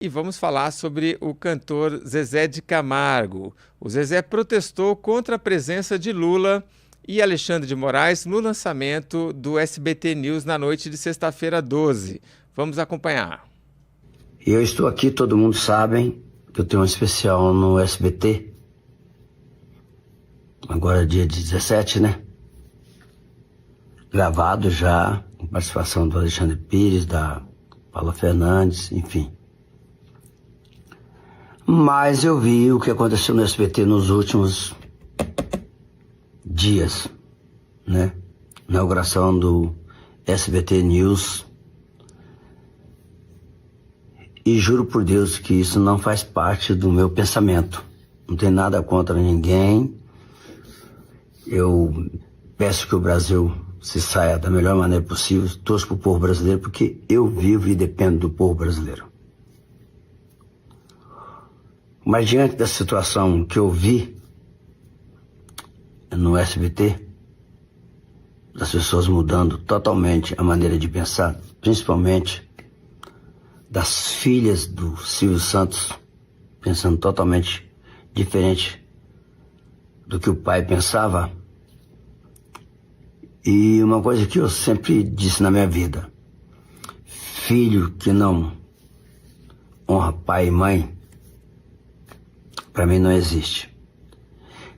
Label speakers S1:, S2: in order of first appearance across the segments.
S1: E vamos falar sobre o cantor Zezé de Camargo. O Zezé protestou contra a presença de Lula e Alexandre de Moraes no lançamento do SBT News na noite de sexta-feira 12. Vamos acompanhar.
S2: E eu estou aqui, todo mundo sabe que eu tenho um especial no SBT. Agora é dia 17, né? Gravado já, com participação do Alexandre Pires, da Paula Fernandes, enfim. Mas eu vi o que aconteceu no SBT nos últimos dias, né? Inauguração do SBT News. E juro por Deus que isso não faz parte do meu pensamento. Não tem nada contra ninguém. Eu peço que o Brasil se saia da melhor maneira possível. Torço pro povo brasileiro porque eu vivo e dependo do povo brasileiro. Mas diante da situação que eu vi no SBT, das pessoas mudando totalmente a maneira de pensar, principalmente das filhas do Silvio Santos, pensando totalmente diferente do que o pai pensava. E uma coisa que eu sempre disse na minha vida: filho que não honra pai e mãe, para mim não existe.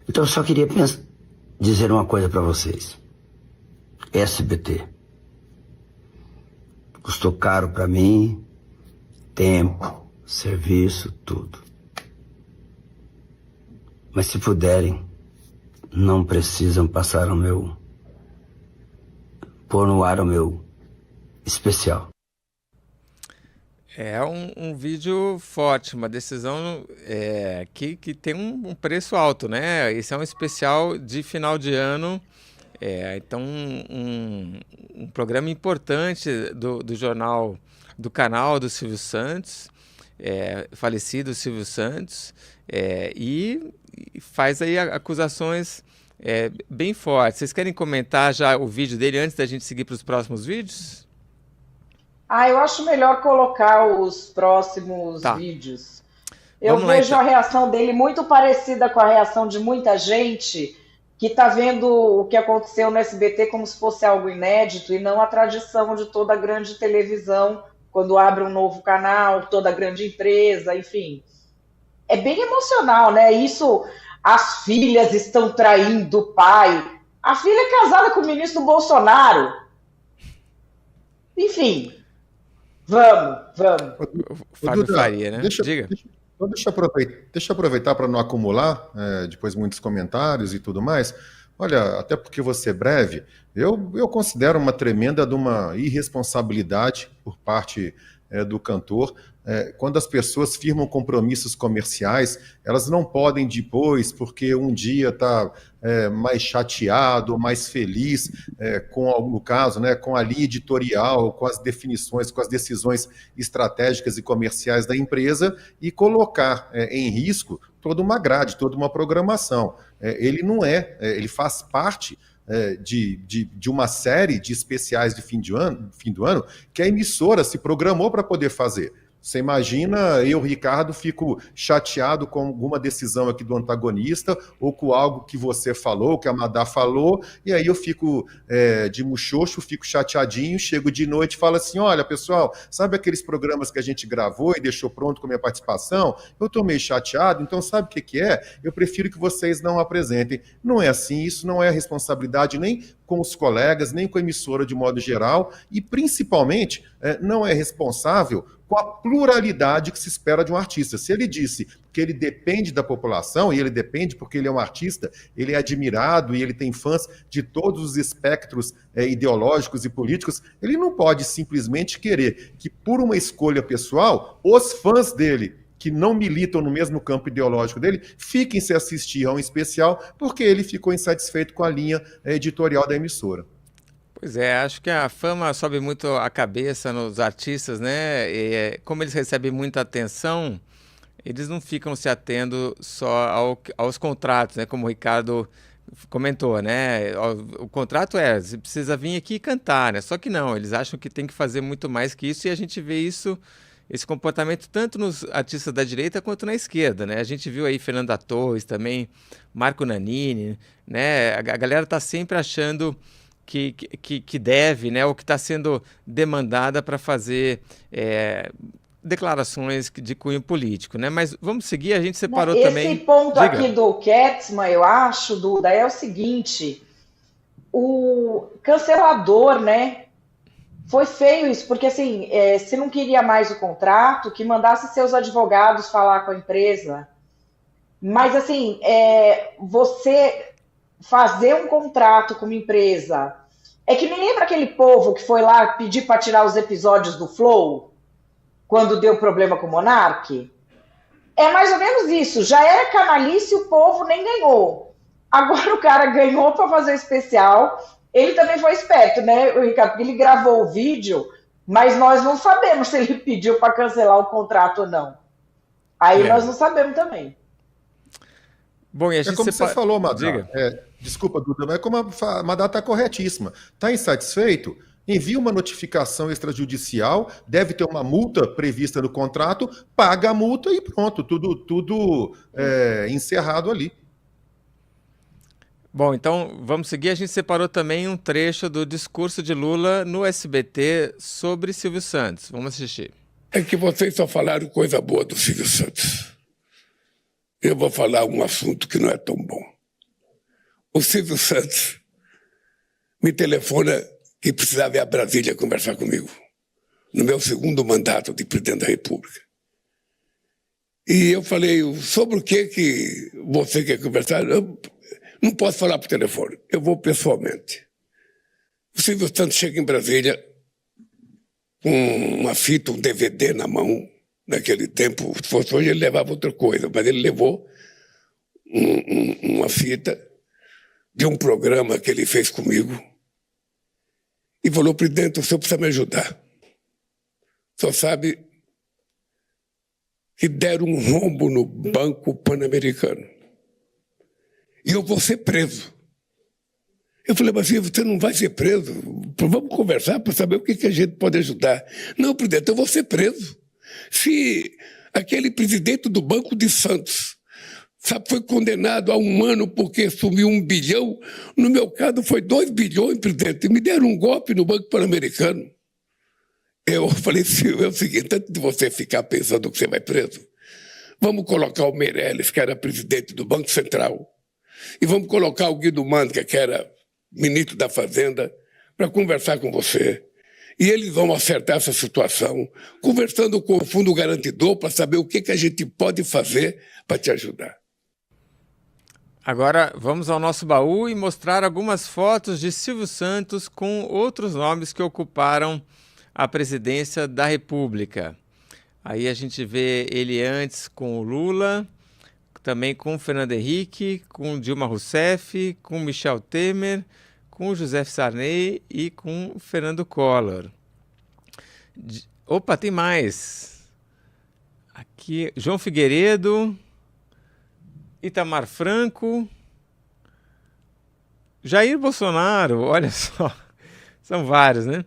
S2: Então eu só queria dizer uma coisa para vocês. SBT custou caro para mim, tempo, serviço, tudo. Mas se puderem, não precisam passar pôr no ar o meu especial.
S1: É um vídeo forte, uma decisão que tem um preço alto, né? Esse é um especial de final de ano, então um programa importante do jornal, do canal do Silvio Santos, falecido Silvio Santos, e faz aí acusações bem fortes. Vocês querem comentar já o vídeo dele antes da gente seguir para os próximos vídeos?
S3: Eu acho melhor colocar os próximos
S1: Tá,
S3: vídeos. Eu
S1: vamos lá
S3: vejo
S1: então.
S3: a reação dele muito parecida com a reação de muita gente que está vendo o que aconteceu no SBT como se fosse algo inédito e não a tradição de toda grande televisão, quando abre um novo canal, toda grande empresa, enfim. É bem emocional, né? Isso, as filhas estão traindo o pai. A filha é casada com o ministro do Bolsonaro. Enfim, vamos.
S1: Fábio
S4: Duda,
S1: Faria, né? Diga.
S4: deixa eu aproveitar para não acumular depois muitos comentários e tudo mais. Olha, até porque você é breve, eu considero uma tremenda de uma irresponsabilidade por parte do cantor. Quando as pessoas firmam compromissos comerciais, elas não podem depois, porque um dia está mais chateado, mais feliz no caso, né, com a linha editorial, com as definições, com as decisões estratégicas e comerciais da empresa e colocar em risco toda uma grade, toda uma programação. Ele não ele faz parte de uma série de especiais de fim do ano que a emissora se programou para poder fazer. Você imagina, eu, Ricardo, fico chateado com alguma decisão aqui do antagonista ou com algo que você falou, que a Madá falou, e aí eu fico de muxoxo, fico chateadinho, chego de noite e falo assim: olha, pessoal, sabe aqueles programas que a gente gravou e deixou pronto com a minha participação? Eu estou meio chateado, então sabe o que é? Eu prefiro que vocês não apresentem. Não é assim, isso não é responsabilidade nem com os colegas, nem com a emissora de modo geral, e principalmente não é responsável com a pluralidade que se espera de um artista. Se ele disse que ele depende da população, e ele depende porque ele é um artista, ele é admirado e ele tem fãs de todos os espectros ideológicos e políticos, ele não pode simplesmente querer que, por uma escolha pessoal, os fãs dele, que não militam no mesmo campo ideológico dele, fiquem se assistir a um especial porque ele ficou insatisfeito com a linha editorial da emissora.
S1: Pois é, acho que a fama sobe muito a cabeça nos artistas, né? E, como eles recebem muita atenção, eles não ficam se atendo só aos contratos, né? Como o Ricardo comentou, né? O contrato você precisa vir aqui e cantar, né? Só que não, eles acham que tem que fazer muito mais que isso e a gente vê isso esse comportamento tanto nos artistas da direita quanto na esquerda, né? A gente viu aí Fernanda Torres também, Marco Nanini, né? A galera está sempre achando que deve, né? Ou que está sendo demandada para fazer declarações de cunho político, né? Mas vamos seguir, a gente separou
S3: Esse
S1: também...
S3: ponto
S1: Diga.
S3: aqui do Katzmann, eu acho, Duda, é o seguinte, o cancelador, né? Foi feio isso, porque assim, se não queria mais o contrato, que mandasse seus advogados falar com a empresa. Mas assim, você fazer um contrato com uma empresa, é que nem lembra aquele povo que foi lá pedir para tirar os episódios do Flow, quando deu problema com o Monark? É mais ou menos isso, já era canalice e o povo nem ganhou. Agora o cara ganhou para fazer o especial. Ele também foi esperto, né, Ricardo? Porque ele gravou o vídeo, mas nós não sabemos se ele pediu para cancelar o contrato ou não. Aí nós não sabemos também.
S1: Bom, e a gente
S4: como você falou, Madá.
S1: Diga.
S4: Desculpa, Duda, mas como a Madá está corretíssima. Está insatisfeito? Envia uma notificação extrajudicial, deve ter uma multa prevista no contrato, paga a multa e pronto, tudo encerrado ali.
S1: Bom, então vamos seguir. A gente separou também um trecho do discurso de Lula no SBT sobre Silvio Santos. Vamos assistir.
S5: É que vocês só falaram coisa boa do Silvio Santos. Eu vou falar um assunto que não é tão bom. O Silvio Santos me telefona que precisava ir a Brasília conversar comigo, no meu segundo mandato de presidente da República. E eu falei, sobre o que você quer conversar? Eu não posso falar por telefone, eu vou pessoalmente. O Silvio Santos chega em Brasília com uma fita, um DVD na mão. Naquele tempo, se fosse hoje, ele levava outra coisa, mas ele levou uma fita de um programa que ele fez comigo e falou, presidente, o senhor precisa me ajudar. Só sabe que deram um rombo no Banco Pan-Americano. E eu vou ser preso. Eu falei, mas você não vai ser preso? Vamos conversar para saber o que a gente pode ajudar. Não, presidente, eu vou ser preso. Se aquele presidente do Banco de Santos foi condenado a 1 ano porque sumiu 1 bilhão, no meu caso foi 2 bilhões, presidente, e me deram um golpe no Banco Pan-Americano. Eu falei, Silvio, é o seguinte, antes de você ficar pensando que você vai preso, vamos colocar o Meirelles, que era presidente do Banco Central, e vamos colocar o Guido Mantega, que era ministro da Fazenda, para conversar com você. E eles vão acertar essa situação, conversando com o Fundo Garantidor para saber o que a gente pode fazer para te ajudar.
S1: Agora vamos ao nosso baú e mostrar algumas fotos de Silvio Santos com outros nomes que ocuparam a presidência da República. Aí a gente vê ele antes com o Lula, também com o Fernando Henrique, com Dilma Rousseff, com Michel Temer, com José Sarney e com Fernando Collor. Opa, tem mais. Aqui, João Figueiredo, Itamar Franco, Jair Bolsonaro, olha só, são vários, né?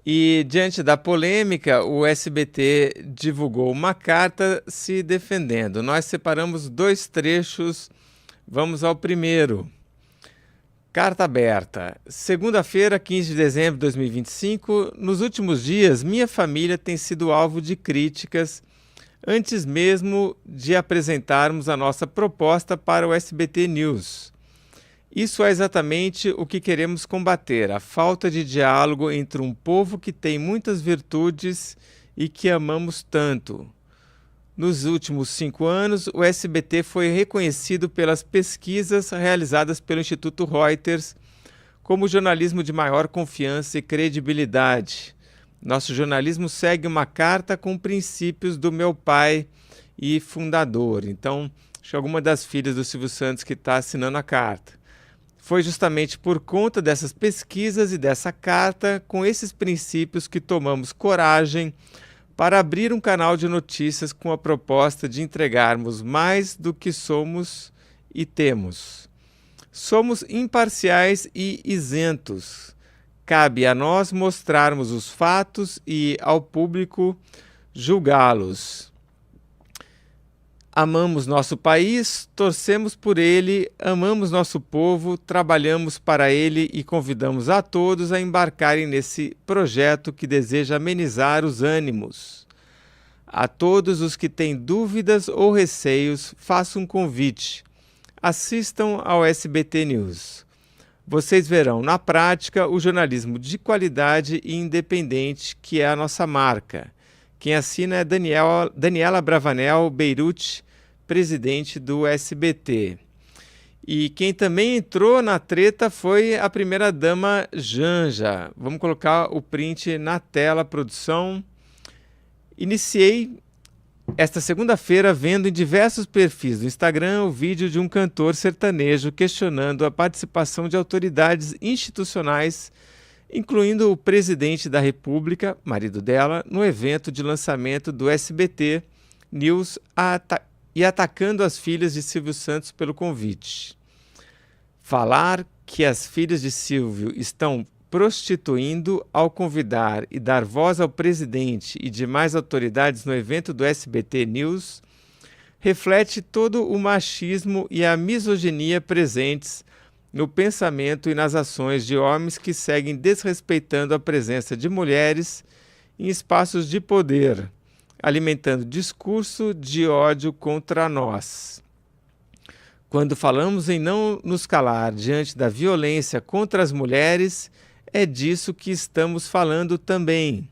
S1: E diante da polêmica, o SBT divulgou uma carta se defendendo. Nós separamos 2 trechos, vamos ao primeiro. Carta aberta. Segunda-feira, 15 de dezembro de 2025. Nos últimos dias, minha família tem sido alvo de críticas antes mesmo de apresentarmos a nossa proposta para o SBT News. Isso é exatamente o que queremos combater, a falta de diálogo entre um povo que tem muitas virtudes e que amamos tanto. Nos últimos 5 anos, o SBT foi reconhecido pelas pesquisas realizadas pelo Instituto Reuters como jornalismo de maior confiança e credibilidade. Nosso jornalismo segue uma carta com princípios do meu pai e fundador. Então, acho que alguma das filhas do Silvio Santos que está assinando a carta. Foi justamente por conta dessas pesquisas e dessa carta, com esses princípios, que tomamos coragem para abrir um canal de notícias com a proposta de entregarmos mais do que somos e temos. Somos imparciais e isentos. Cabe a nós mostrarmos os fatos e, ao público, julgá-los. Amamos nosso país, torcemos por ele, amamos nosso povo, trabalhamos para ele e convidamos a todos a embarcarem nesse projeto que deseja amenizar os ânimos. A todos os que têm dúvidas ou receios, faço um convite. Assistam ao SBT News. Vocês verão na prática o jornalismo de qualidade e independente que é a nossa marca. Quem assina é Daniela Bravanel Beirute, presidente do SBT. E quem também entrou na treta foi a primeira-dama Janja. Vamos colocar o print na tela, produção. Iniciei esta segunda-feira vendo em diversos perfis do Instagram o vídeo de um cantor sertanejo questionando a participação de autoridades institucionais, incluindo o presidente da República, marido dela, no evento de lançamento do SBT News e atacando as filhas de Silvio Santos pelo convite. Falar que as filhas de Silvio estão prostituindo ao convidar e dar voz ao presidente e demais autoridades no evento do SBT News reflete todo o machismo e a misoginia presentes no pensamento e nas ações de homens que seguem desrespeitando a presença de mulheres em espaços de poder, alimentando discurso de ódio contra nós. Quando falamos em não nos calar diante da violência contra as mulheres, é disso que estamos falando também.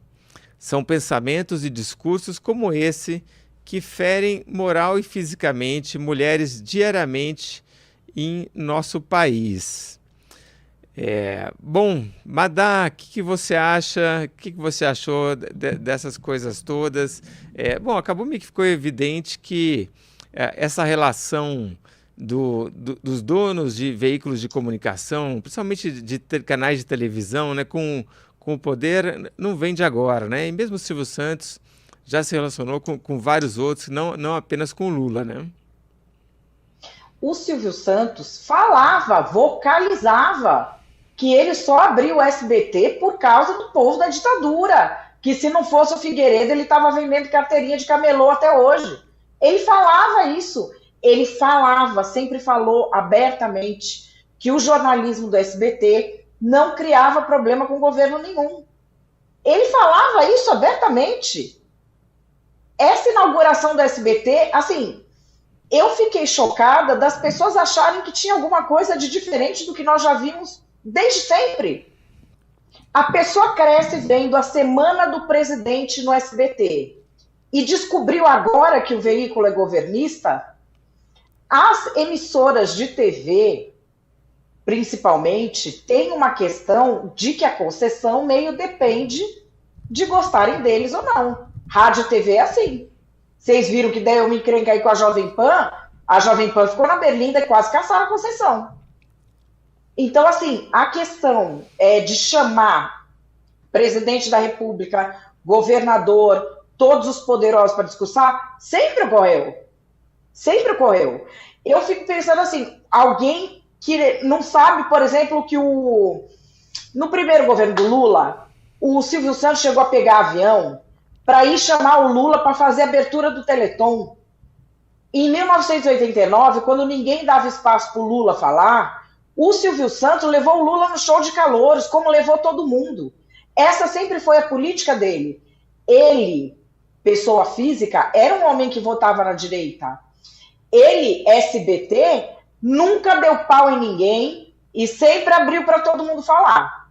S1: São pensamentos e discursos como esse que ferem moral e fisicamente mulheres diariamente em nosso país. Bom, Madá, o que você acha? O que você achou dessas coisas todas? Bom, acabou que ficou evidente que essa relação dos donos de veículos de comunicação, principalmente de canais de televisão, né, com o poder, não vem de agora, né? E mesmo o Silvio Santos já se relacionou com vários outros, não apenas com o Lula, né?
S3: O Silvio Santos falava, vocalizava que ele só abriu o SBT por causa do povo da ditadura, que se não fosse o Figueiredo, ele estava vendendo carteirinha de camelô até hoje. Ele falava isso, ele falava, sempre falou abertamente que o jornalismo do SBT não criava problema com governo nenhum. Ele falava isso abertamente. Essa inauguração do SBT, assim, eu fiquei chocada das pessoas acharem que tinha alguma coisa de diferente do que nós já vimos desde sempre. A pessoa cresce vendo a semana do presidente no SBT e descobriu agora que o veículo é governista. As emissoras de TV, principalmente, têm uma questão de que a concessão meio depende de gostarem deles ou não. Rádio e TV é assim. Vocês viram que daí eu me encrenquei com a Jovem Pan ficou na berlinda e quase caçaram a concessão. Então, assim, a questão de chamar presidente da República, governador, todos os poderosos para discursar, sempre ocorreu. Sempre ocorreu. Eu fico pensando assim, alguém que não sabe, por exemplo, que no primeiro governo do Lula, o Silvio Santos chegou a pegar avião para ir chamar o Lula para fazer a abertura do Teleton. Em 1989, quando ninguém dava espaço para o Lula falar, o Silvio Santos levou o Lula no show de calouros, como levou todo mundo. Essa sempre foi a política dele. Ele, pessoa física, era um homem que votava na direita. Ele, SBT, nunca deu pau em ninguém e sempre abriu para todo mundo falar.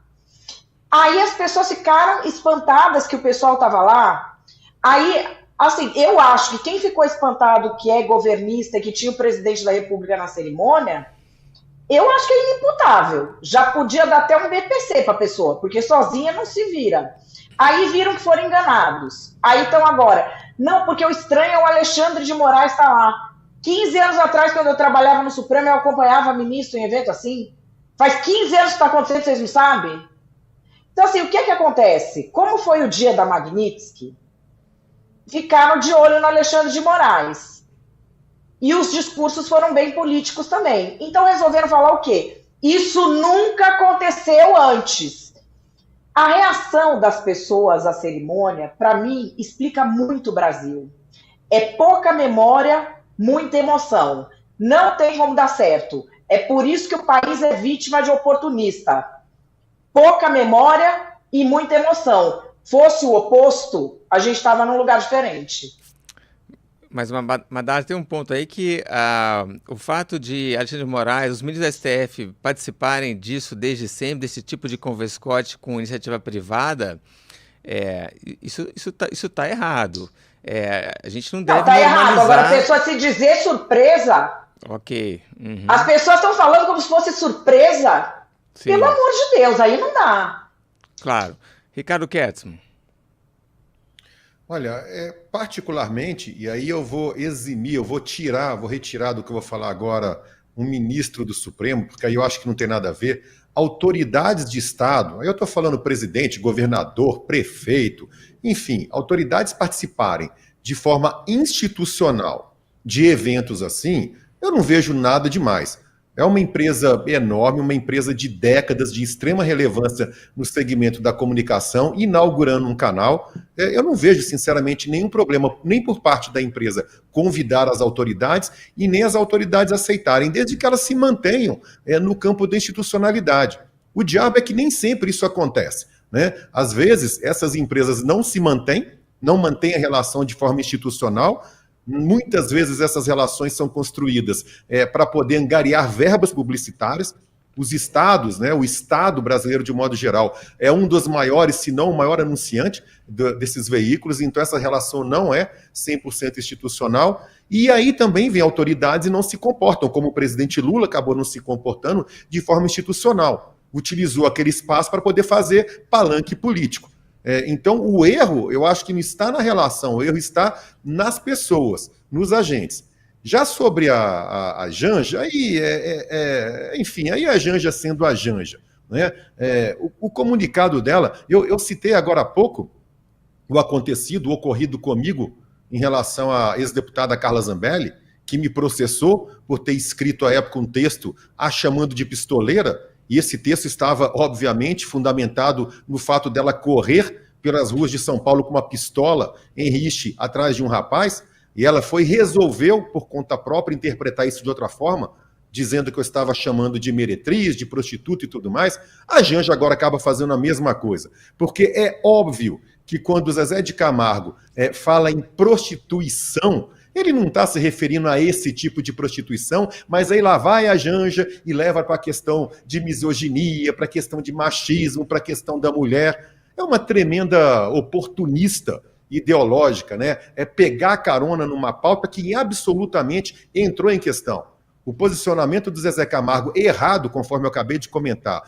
S3: Aí as pessoas ficaram espantadas que o pessoal estava lá. Aí, assim, eu acho que quem ficou espantado que é governista, que tinha o presidente da República na cerimônia, eu acho que é inimputável. Já podia dar até um BPC para a pessoa, porque sozinha não se vira. Aí viram que foram enganados. Aí estão agora. Não, porque o estranho é o Alexandre de Moraes estar lá. 15 anos atrás, quando eu trabalhava no Supremo, eu acompanhava ministro em evento assim. Faz 15 anos que está acontecendo, vocês não sabem? Então, assim, o que acontece? Como foi o dia da Magnitsky, ficaram de olho no Alexandre de Moraes. E os discursos foram bem políticos também. Então resolveram falar o quê? Isso nunca aconteceu antes. A reação das pessoas à cerimônia, para mim, explica muito o Brasil. É pouca memória, muita emoção. Não tem como dar certo. É por isso que o país é vítima de oportunista. Pouca memória e muita emoção. Fosse o oposto, a gente estava num lugar diferente.
S1: Mas, Madá, tem um ponto aí que o fato de Alexandre de Moraes, os ministros da STF participarem disso desde sempre, desse tipo de converscote com iniciativa privada, isso tá errado. A gente não deve
S3: Tá errado.
S1: normalizar...
S3: Agora, a pessoa se dizer surpresa...
S1: Ok. Uhum.
S3: As pessoas estão falando como se fosse surpresa.
S1: Sim.
S3: Pelo amor de Deus, aí não dá.
S1: Claro. Ricardo Ketzmann.
S4: Olha, particularmente, e aí eu vou eximir, vou retirar do que eu vou falar agora um ministro do Supremo, porque aí eu acho que não tem nada a ver, autoridades de Estado, aí eu estou falando presidente, governador, prefeito, enfim, autoridades participarem de forma institucional de eventos assim, eu não vejo nada demais. É uma empresa enorme, uma empresa de décadas, de extrema relevância no segmento da comunicação, inaugurando um canal. Eu não vejo, sinceramente, nenhum problema, nem por parte da empresa, convidar as autoridades e nem as autoridades aceitarem, desde que elas se mantenham no campo da institucionalidade. O diabo é que nem sempre isso acontece, né? Às vezes, essas empresas não se mantêm, não mantêm a relação de forma institucional. Muitas vezes essas relações são construídas para poder angariar verbas publicitárias. Os estados, né, o Estado brasileiro de modo geral, é um dos maiores, se não o maior anunciante desses veículos, então essa relação não é 100% institucional. E aí também vem autoridades e não se comportam, como o presidente Lula acabou não se comportando de forma institucional. Utilizou aquele espaço para poder fazer palanque político. Então, o erro, eu acho que não está na relação, o erro está nas pessoas, nos agentes. Já sobre a Janja, aí, enfim, aí a Janja sendo a Janja, né? O comunicado dela, eu citei agora há pouco o ocorrido comigo em relação à ex-deputada Carla Zambelli, que me processou por ter escrito à época um texto a chamando de pistoleira. E esse texto estava, obviamente, fundamentado no fato dela correr pelas ruas de São Paulo com uma pistola em riche atrás de um rapaz, e ela resolveu, por conta própria, interpretar isso de outra forma, dizendo que eu estava chamando de meretriz, de prostituta e tudo mais. A Janja agora acaba fazendo a mesma coisa, porque é óbvio que quando o Zezé de Camargo fala em prostituição, ele não está se referindo a esse tipo de prostituição, mas aí lá vai a Janja e leva para a questão de misoginia, para a questão de machismo, para a questão da mulher. É uma tremenda oportunista ideológica, né? É pegar carona numa pauta que absolutamente entrou em questão. O posicionamento do Zezé Camargo errado, conforme eu acabei de comentar,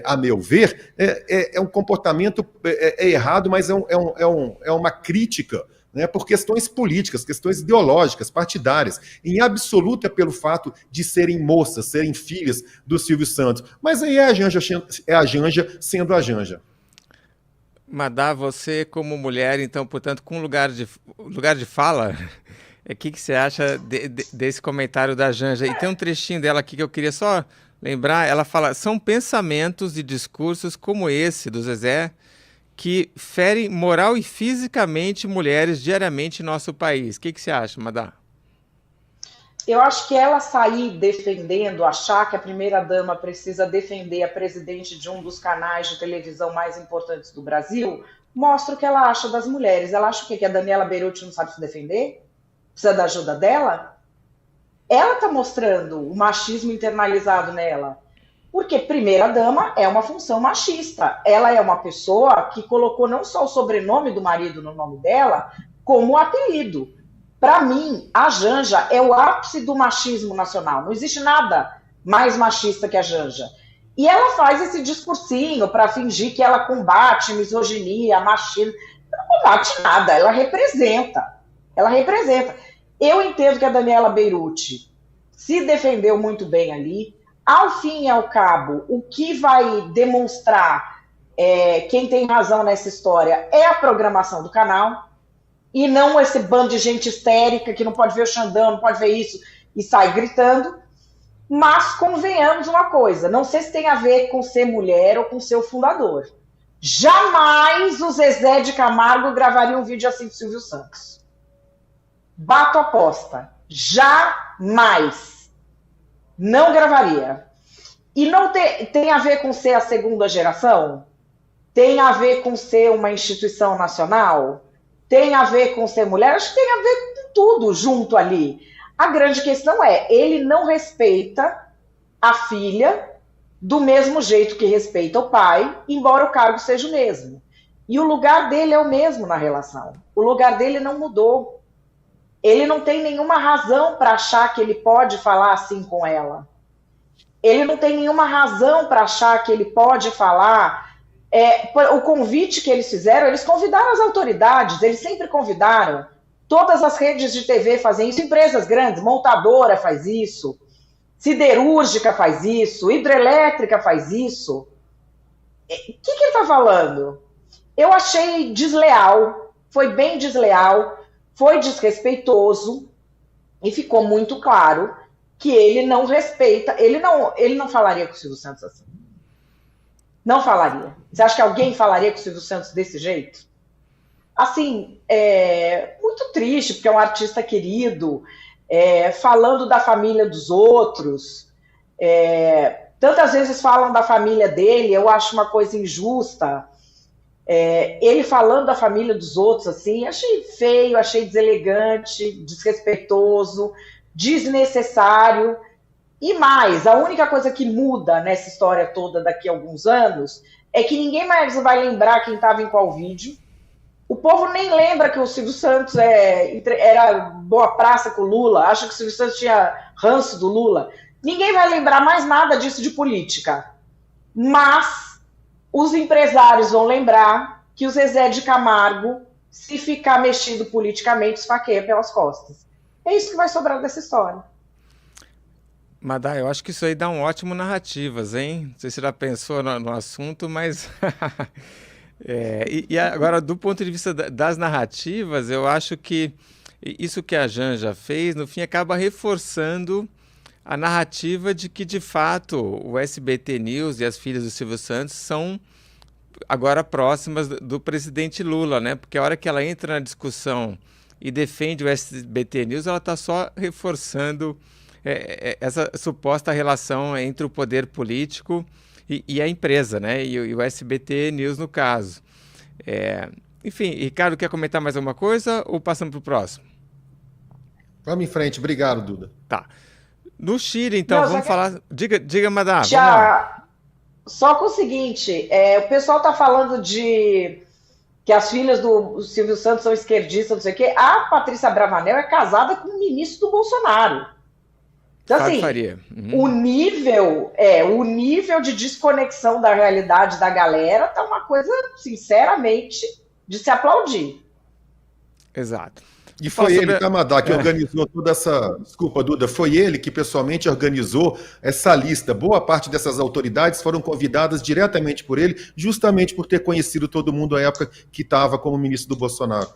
S4: a meu ver, é um comportamento errado, mas é uma crítica, né, por questões políticas, questões ideológicas, partidárias, em absoluta pelo fato de serem moças, serem filhas do Silvio Santos. Mas aí é a Janja sendo a Janja.
S1: Madá, você como mulher, então, portanto, com lugar de fala, o que você acha desse comentário da Janja? E tem um trechinho dela aqui que eu queria só lembrar, ela fala, são pensamentos e discursos como esse do Zezé que ferem moral e fisicamente mulheres diariamente em nosso país. O que você acha, Madá?
S3: Eu acho que ela sair defendendo, achar que a primeira-dama precisa defender a presidente de um dos canais de televisão mais importantes do Brasil, mostra o que ela acha das mulheres. Ela acha o quê? Que a Daniela Berutti não sabe se defender? Precisa da ajuda dela? Ela está mostrando o machismo internalizado nela. Porque primeira-dama é uma função machista. Ela é uma pessoa que colocou não só o sobrenome do marido no nome dela, como o apelido. Para mim, a Janja é o ápice do machismo nacional. Não existe nada mais machista que a Janja. E ela faz esse discursinho para fingir que ela combate misoginia, machismo. Não combate nada, ela representa. Ela representa. Eu entendo que a Daniela Berutti se defendeu muito bem ali. Ao fim e ao cabo, o que vai demonstrar quem tem razão nessa história é a programação do canal, e não esse bando de gente histérica que não pode ver o Xandão, não pode ver isso, e sai gritando. Mas convenhamos uma coisa, não sei se tem a ver com ser mulher ou com ser o fundador, Jamais o Zezé de Camargo gravaria um vídeo assim do Silvio Santos. Bato aposta. Jamais. Não gravaria. E não tem a ver com ser a segunda geração? Tem a ver com ser uma instituição nacional? Tem a ver com ser mulher? Acho que tem a ver com tudo junto ali. A grande questão é, ele não respeita a filha do mesmo jeito que respeita o pai, embora o cargo seja o mesmo. E o lugar dele é o mesmo na relação. O lugar dele não mudou. Ele não tem nenhuma razão para achar que ele pode falar assim com ela. Ele não tem nenhuma razão para achar que ele pode falar. O convite que eles fizeram, eles convidaram as autoridades, eles sempre convidaram. Todas as redes de TV fazem isso, empresas grandes, montadora faz isso, siderúrgica faz isso, hidrelétrica faz isso. O que ele está falando? Eu achei desleal, foi bem desleal, foi desrespeitoso e ficou muito claro que ele não respeita, ele não falaria com o Silvio Santos assim. Não falaria. Você acha que alguém falaria com o Silvio Santos desse jeito? Assim, muito triste, porque é um artista querido, falando da família dos outros, tantas vezes falam da família dele, eu acho uma coisa injusta. Ele falando da família dos outros, assim, achei feio, achei deselegante, desrespeitoso, desnecessário. E mais, a única coisa que muda nessa história toda daqui a alguns anos é que ninguém mais vai lembrar quem estava em qual vídeo. O povo nem lembra que o Silvio Santos era boa praça com o Lula, acha que o Silvio Santos tinha ranço do Lula. Ninguém vai lembrar mais nada disso de política. Mas os empresários vão lembrar que o Zezé de Camargo, se ficar mexido politicamente, esfaqueia pelas costas. É isso que vai sobrar dessa história.
S1: Madá, eu acho que isso aí dá um ótimo narrativas, hein? Não sei se você já pensou no assunto, mas... E agora, do ponto de vista das narrativas, eu acho que isso que a Janja fez, no fim, acaba reforçando a narrativa de que, de fato, o SBT News e as filhas do Silvio Santos são agora próximas do presidente Lula, né? Porque a hora que ela entra na discussão e defende o SBT News, ela está só reforçando essa suposta relação entre o poder político e a empresa, né? E o SBT News, no caso. Enfim, Ricardo, quer comentar mais alguma coisa ou passamos para o próximo?
S4: Vamos em frente. Obrigado, Duda.
S1: Tá. No Chile, então, vamos falar... Diga, Madá.
S3: Só com o seguinte, o pessoal está falando de que as filhas do Silvio Santos são esquerdistas, não sei o quê. A Patrícia Bravanel é casada com o ministro do Bolsonaro. Então, assim, o nível de desconexão da realidade da galera tá uma coisa, sinceramente, de se aplaudir.
S1: Exato.
S4: E foi ele, Tamadá, que organizou toda essa... Desculpa, Duda, foi ele que pessoalmente organizou essa lista. Boa parte dessas autoridades foram convidadas diretamente por ele, justamente por ter conhecido todo mundo à época que estava como ministro do Bolsonaro.